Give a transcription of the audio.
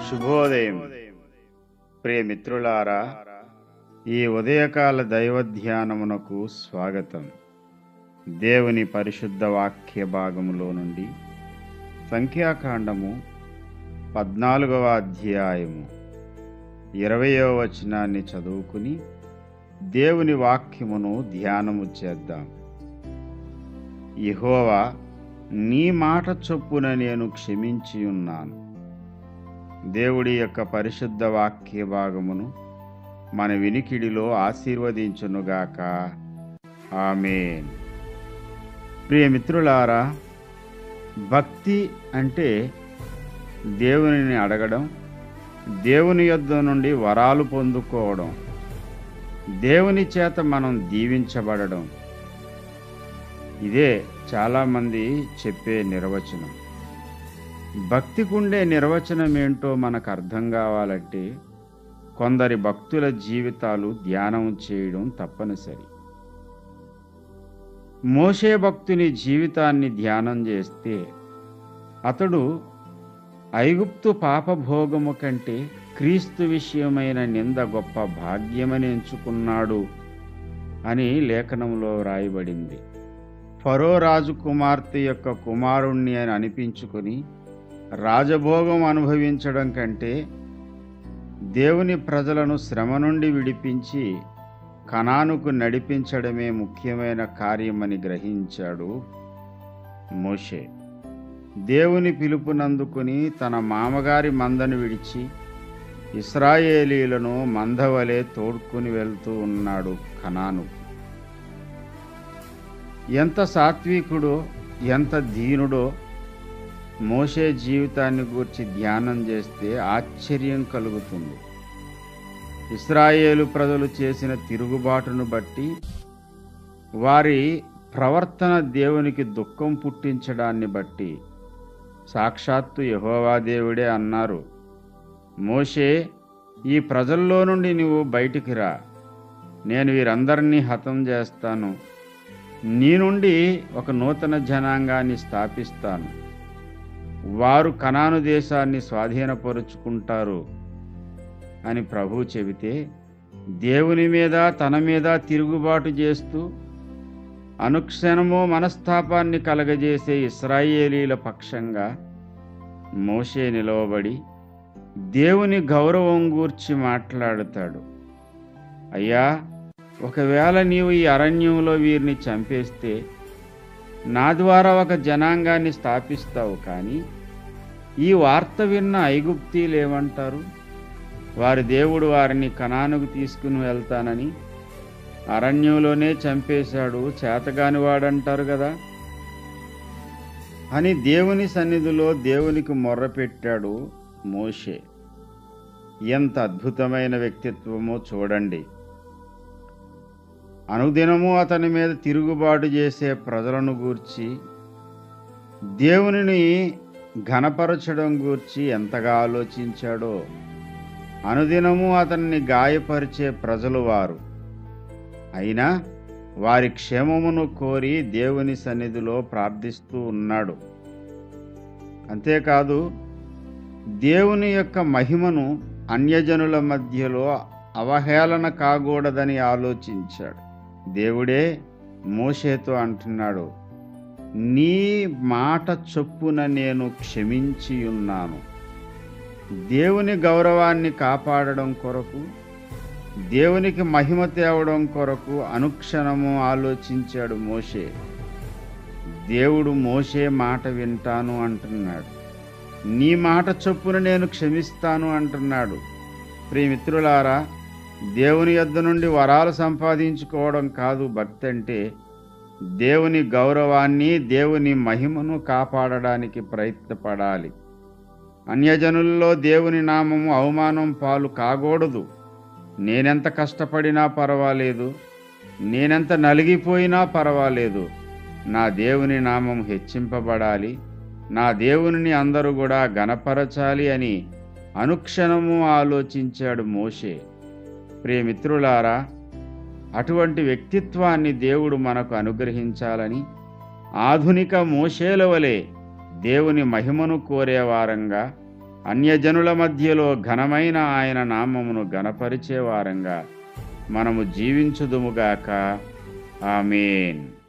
శుభోదయం ప్రియమిత్రులారా, ఈ ఉదయకాల దైవ ధ్యానమునకు స్వాగతం. దేవుని పరిశుద్ధ వాక్య భాగములో నుండి సంఖ్యాకాండము 14వ అధ్యాయము 20వ వచనాన్ని చదువుకుని దేవుని వాక్యమును ధ్యానము చేద్దాం. యెహోవా, నీ మాట చొప్పున నేను క్షమించి ఉన్నాను. దేవుడి యొక్క పరిశుద్ధ వాక్య భాగమును మన వినికిడిలో ఆశీర్వదించునుగాక. ఆమేన్. ప్రియమిత్రులారా, భక్తి అంటే దేవునిని అడగడం, దేవుని యొద్ద నుండి వరాలు పొందుకోవడం, దేవుని చేత మనం దీవించబడడం. ఇదే చాలామంది చెప్పే నిర్వచనం. భక్తికుండే నిర్వచనం ఏంటో మనకు అర్థం కావాలంటే కొందరి భక్తుల జీవితాలు ధ్యానం చేయడం తప్పనిసరి. మోషే భక్తుని జీవితాన్ని ధ్యానం చేస్తే అతడు ఐగుప్తు పాపభోగము కంటే క్రీస్తు విషయమైన నింద గొప్ప భాగ్యమని ఎంచుకున్నాడు అని లేఖనంలో వ్రాయబడింది. ఫరో రాజు కుమార్తె యొక్క కుమారుణ్ణి అని అనిపించుకొని రాజభోగం అనుభవించడం కంటే దేవుని ప్రజలను శ్రమ నుండి విడిపించి కనానుకు నడిపించడమే ముఖ్యమైన కార్యమని గ్రహించాడు మోషే. దేవుని పిలుపునందుకుని తన మామగారి మందను విడిచి ఇశ్రాయేలీలను మందవలే తోడ్కొని వెళ్తూ ఉన్నాడు కనానుకు. ఎంత సాత్వికుడో, ఎంత దీనుడో మోషే జీవితాన్ని గూర్చి ధ్యానం చేస్తే ఆశ్చర్యం కలుగుతుంది. ఇశ్రాయేలు ప్రజలు చేసిన తిరుగుబాటును బట్టి వారి ప్రవర్తన దేవునికి దుఃఖం పుట్టించడాన్ని బట్టి సాక్షాత్తు యెహోవా దేవుడే అన్నారు, మోషే, ఈ ప్రజల్లో నుండి నువ్వు బయటికి రా, నేను వీరందరినీ హతం చేస్తాను, నీ నుండి ఒక నూతన జనాంగాన్ని స్థాపిస్తాను, వారు కనాను దేశాన్ని స్వాధీనపరుచుకుంటారు అని ప్రభువు చెబితే దేవుని మీద తన మీద తిరుగుబాటు చేస్తూ అనుక్షణమో మనస్తాపాన్ని కలగజేసే ఇశ్రాయేలీల పక్షంగా మోషే నిలవబడి దేవుని గౌరవం గూర్చి మాట్లాడుతాడు. అయ్యా, ఒకవేళ నీవు ఈ అరణ్యంలో వీరిని చంపేస్తే నా ద్వారా ఒక జనాంగాన్ని స్థాపిస్తావు, కానీ ఈ వార్త విన్న ఐగుప్తీలు ఏమంటారు? వారి దేవుడు వారిని కనానుకు తీసుకుని వెళ్తానని అరణ్యంలోనే చంపేశాడు, చేతగాని వాడంటారు కదా అని దేవుని సన్నిధిలో దేవునికి మొర్రపెట్టాడు మోషే. ఎంత అద్భుతమైన వ్యక్తిత్వమో చూడండి. అనుదినము అతని మీద తిరుగుబాటు చేసే ప్రజలను గూర్చి, దేవునిని ఘనపరచడం గూర్చి ఎంతగా ఆలోచించాడో. అనుదినము అతన్ని గాయపరిచే ప్రజలు వారు, అయినా వారి క్షేమమును కోరి దేవుని సన్నిధిలో ప్రార్థిస్తూ ఉన్నాడు. అంతేకాదు, దేవుని యొక్క మహిమను అన్యజనుల మధ్యలో అవహేళన కాకూడదని ఆలోచించాడు. దేవుడే మోషేతో అంటున్నాడు, నీ మాట చొప్పున నేను క్షమించి ఉన్నాను. దేవుని గౌరవాన్ని కాపాడడం కొరకు, దేవునికి మహిమ తేవడం కొరకు అనుక్షణము ఆలోచించాడు మోషే. దేవుడు మోషే మాట వింటాను అంటున్నాడు, నీ మాట చొప్పున నేను క్షమిస్తాను అంటున్నాడు. ప్రియమిత్రులారా, దేవుని యొద్ద నుండి వరాలు సంపాదించుకోవడం కాదు భక్తి అంటే, దేవుని గౌరవాన్ని, దేవుని మహిమను కాపాడడానికి ప్రయత్నపడాలి. అన్యజనుల్లో దేవుని నామము అవమానం పాలు కాకూడదు. నేనెంత కష్టపడినా పర్వాలేదు, నేనెంత నలిగిపోయినా పర్వాలేదు, నా దేవుని నామం హెచ్చింపబడాలి, నా దేవునిని అందరూ కూడా గణపరచాలి అని అనుక్షణము ఆలోచించాడు మోషే. ప్రియమిత్రులారా, అటువంటి వ్యక్తిత్వాన్ని దేవుడు మనకు అనుగ్రహించాలని ఆధునిక మోషేల వలె దేవుని మహిమను కోరేవారంగా, అన్యజనుల మధ్యలో ఘనమైన ఆయన నామమును ఘనపరిచేవారంగా మనము జీవించుదుముగాక. ఆమేన్.